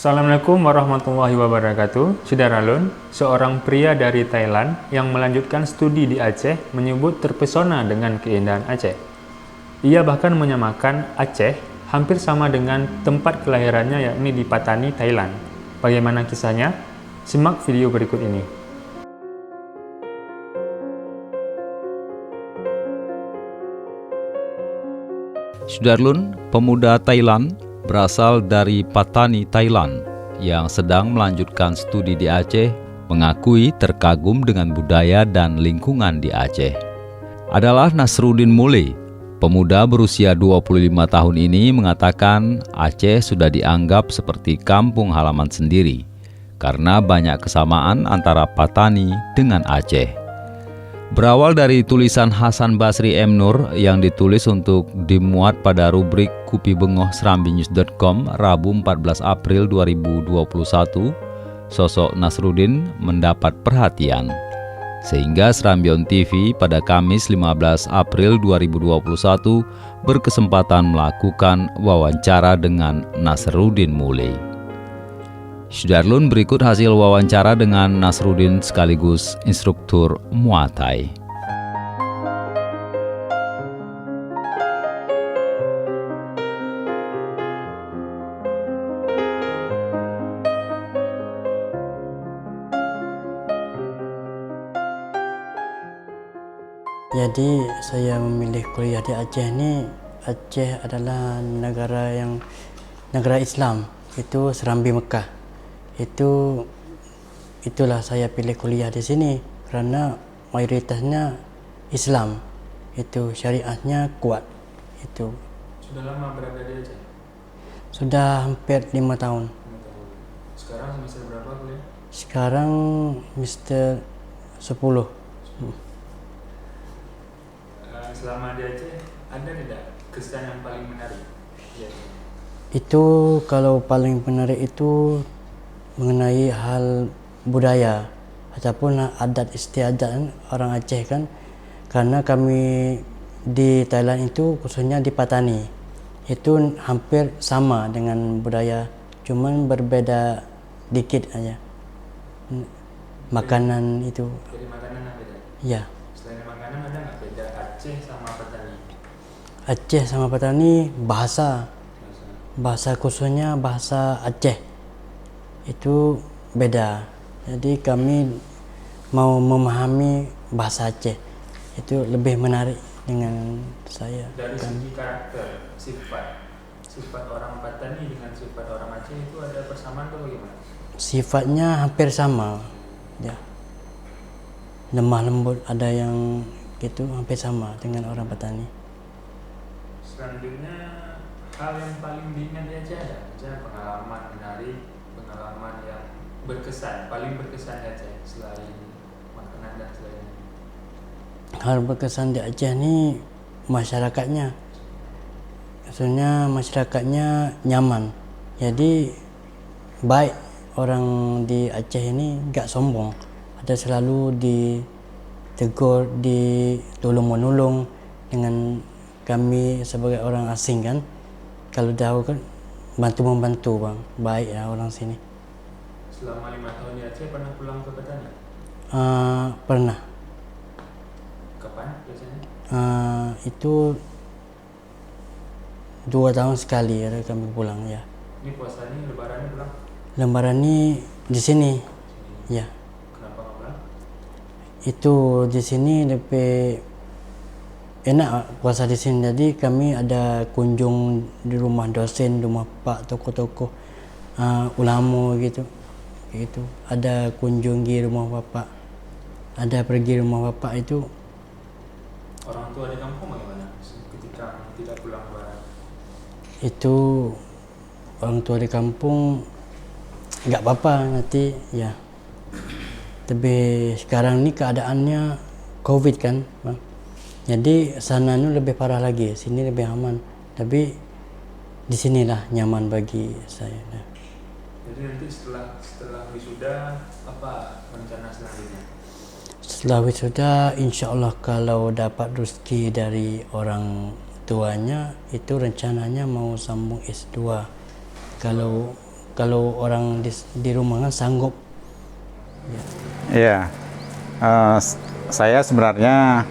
Assalamualaikum warahmatullahi wabarakatuh. Sudaralun, seorang pria dari Thailand yang melanjutkan studi di Aceh menyebut terpesona dengan keindahan Aceh. Ia bahkan menyamakan Aceh hampir sama dengan tempat kelahirannya, yakni di Patani, Thailand. Bagaimana kisahnya? Simak video berikut ini. Sudarlun, pemuda Thailand berasal dari Patani, Thailand, yang sedang melanjutkan studi di Aceh, mengakui terkagum dengan budaya dan lingkungan di Aceh. Adalah Nasruddin Mule, pemuda berusia 25 tahun ini mengatakan Aceh sudah dianggap seperti kampung halaman sendiri, karena banyak kesamaan antara Patani dengan Aceh. Berawal dari tulisan Hasan Basri M. Nur yang ditulis untuk dimuat pada rubrik kupibengoh.serambinews.com Rabu 14 April 2021, sosok Nasruddin mendapat perhatian. Sehingga Serambion TV pada Kamis 15 April 2021 berkesempatan melakukan wawancara dengan Nasruddin Mule. Sudarlun, berikut hasil wawancara dengan Nasruddin sekaligus instruktur Muay Thai. Jadi saya memilih kuliah di Aceh ini. Aceh adalah negara Islam, itu Serambi Mekah. Itulah saya pilih kuliah di sini karena mayoritasnya Islam, itu syariatnya kuat. Itu. Sudah lama berada di Aceh? Sudah hampir 5 tahun. 5 tahun. Sekarang semester berapa kuliah? Sekarang semester 10. Selama di Aceh, ada tidak kesan yang paling menarik? Ya. Itu kalau paling menarik itu mengenai hal budaya ataupun adat istiadat orang Aceh kan, karena kami di Thailand itu khususnya di Patani itu hampir sama dengan budaya, cuman berbeda dikit aja makanan itu. Jadi makanan yang beda? Ya. Selain makanan ada nggak beda Aceh sama Patani? Aceh sama Patani bahasa khususnya bahasa Aceh itu beda. Jadi kami mau memahami bahasa Aceh itu lebih menarik dengan saya. Dari segi karakter, sifat orang Patani dengan sifat orang Aceh itu ada persamaan atau bagaimana? Sifatnya hampir sama, ya. Lemah lembut, ada yang gitu hampir sama dengan orang Patani. Selanjutnya, hal yang paling diingat di Aceh ada? Misalnya pengalaman menarik, pengalaman yang paling berkesan di Aceh selain makanan dan selain. Hal berkesan di Aceh ini masyarakatnya. Maksudnya masyarakatnya nyaman. Jadi baik, orang di Aceh ini gak sombong. Ada selalu ditegur, ditolong menolong dengan kami sebagai orang asing kan. Kalau tahu kan bantu-membantu bang, baik ya orang sini. Selama 5 tahun di Aceh pernah pulang ke Patani? Pernah. Kapan biasanya? Itu 2 tahun sekali ya kami pulang ya. Ini puasa ini, lebarannya pulang? Lebaran ini di sini. Ya. Kenapa nggak pulang? Itu di sini lebih enak puasa di sini. Jadi kami ada kunjung di rumah dosen, rumah pak, tokoh-tokoh ulama gitu. Ada kunjung di rumah bapak, ada pergi rumah bapak itu. Orang tua di kampung bagaimana ketika tidak pulang lebaran? Itu orang tua di kampung nggak apa-apa nanti ya. Tapi sekarang ini keadaannya COVID kan bang, jadi sana itu lebih parah lagi, sini lebih aman. Tapi disinilah nyaman bagi saya. Jadi nanti setelah wisuda apa rencana selanjutnya? Setelah wisuda insya Allah kalau dapat rezeki dari orang tuanya itu rencananya mau sambung S2. Kalau kalau orang di rumah kan sanggup. Iya, saya sebenarnya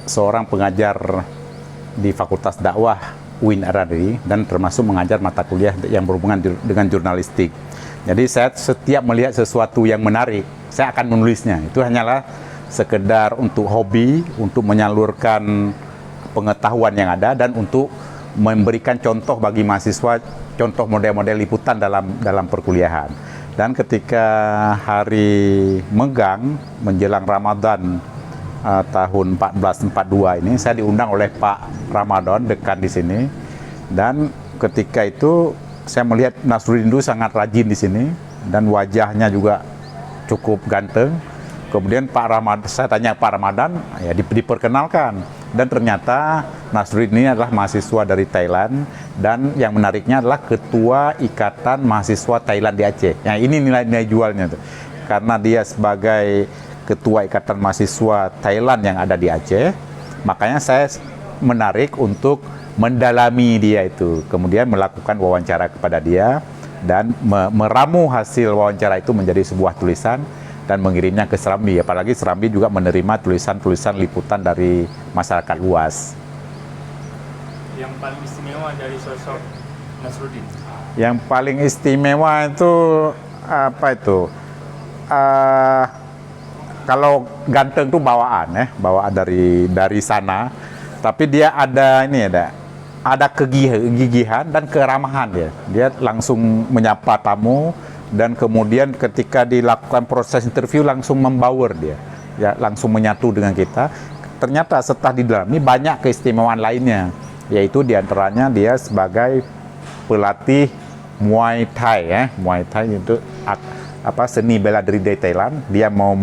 seorang pengajar di Fakultas Dakwah UIN RRI dan termasuk mengajar mata kuliah yang berhubungan dengan jurnalistik. Jadi saya setiap melihat sesuatu yang menarik, saya akan menulisnya. Itu hanyalah sekedar untuk hobi, untuk menyalurkan pengetahuan yang ada dan untuk memberikan contoh bagi mahasiswa, contoh model-model liputan dalam perkuliahan. Dan ketika hari Megang menjelang Ramadan tahun 1442 ini, saya diundang oleh Pak Ramadan, dekan di sini. Dan ketika itu saya melihat Nasruddin itu sangat rajin di sini dan wajahnya juga cukup ganteng. Kemudian saya tanya Pak Ramadan, ya diperkenalkan. Dan ternyata Nasruddin ini adalah mahasiswa dari Thailand dan yang menariknya adalah ketua Ikatan Mahasiswa Thailand di Aceh. Ya, ini nilai-nilai jualnya tuh. Karena dia sebagai ketua Ikatan Mahasiswa Thailand yang ada di Aceh, makanya saya menarik untuk mendalami dia itu. Kemudian melakukan wawancara kepada dia dan meramu hasil wawancara itu menjadi sebuah tulisan dan mengirimnya ke Serambi. Apalagi Serambi juga menerima tulisan-tulisan liputan dari masyarakat luas. Yang paling istimewa dari sosok Nasruddin? Yang paling istimewa itu apa itu? Kalau ganteng itu bawaan bawaan dari sana. Tapi dia ada kegigihan dan keramahan dia. Dia langsung menyapa tamu. Dan kemudian ketika dilakukan proses interview langsung membaur dia, ya langsung menyatu dengan kita. Ternyata setelah didalami banyak keistimewaan lainnya, yaitu diantaranya dia sebagai pelatih Muay Thai Muay Thai itu seni bela diri dari Thailand. Dia mau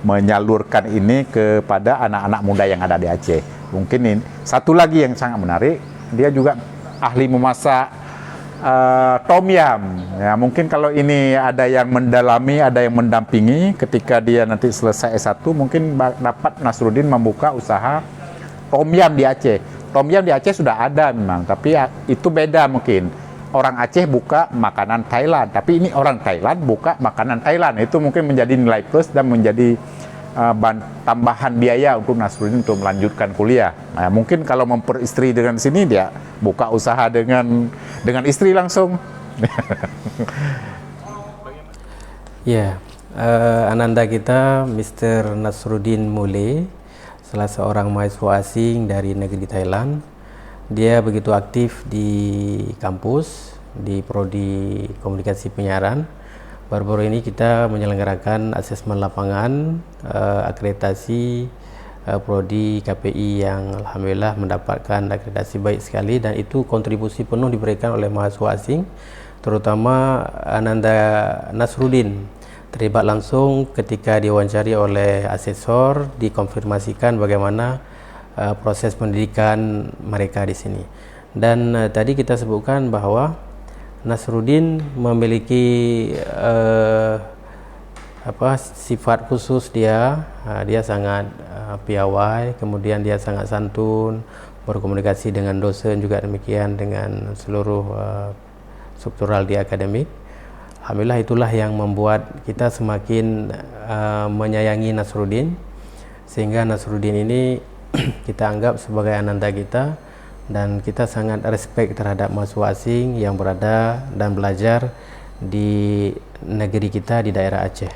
menyalurkan ini kepada anak-anak muda yang ada di Aceh. Mungkin ini satu lagi yang sangat menarik, dia juga ahli memasak tom yum. Ya, mungkin kalau ini ada yang mendalami, ada yang mendampingi ketika dia nanti selesai S1, mungkin dapat Nasruddin membuka usaha tom yum di Aceh. Tom yum di Aceh sudah ada memang, tapi itu beda mungkin. Orang Aceh buka makanan Thailand, tapi ini orang Thailand buka makanan Thailand. Itu mungkin menjadi nilai plus dan menjadi tambahan biaya untuk Nasruddin untuk melanjutkan kuliah. Nah, mungkin kalau memperistri dengan sini dia buka usaha dengan istri langsung. Ya, ananda kita Mr. Nasruddin Mule, salah seorang mahasiswa asing dari negeri Thailand. Dia begitu aktif di kampus, di prodi komunikasi penyiaran. Baru-baru ini kita menyelenggarakan asesmen lapangan akreditasi prodi KPI yang alhamdulillah mendapatkan akreditasi baik sekali, dan itu kontribusi penuh diberikan oleh mahasiswa asing, terutama Ananda Nasruddin terlibat langsung ketika diwawancari oleh asesor, dikonfirmasikan bagaimana proses pendidikan mereka di sini. Dan tadi kita sebutkan bahwa Nasruddin memiliki sifat khusus dia sangat piawai, kemudian dia sangat santun, berkomunikasi dengan dosen juga demikian, dengan seluruh struktural di akademik. Alhamdulillah itulah yang membuat kita semakin menyayangi Nasruddin, sehingga Nasruddin ini kita anggap sebagai ananda kita. Dan kita sangat respect terhadap mahasiswa asing yang berada dan belajar di negeri kita di daerah Aceh.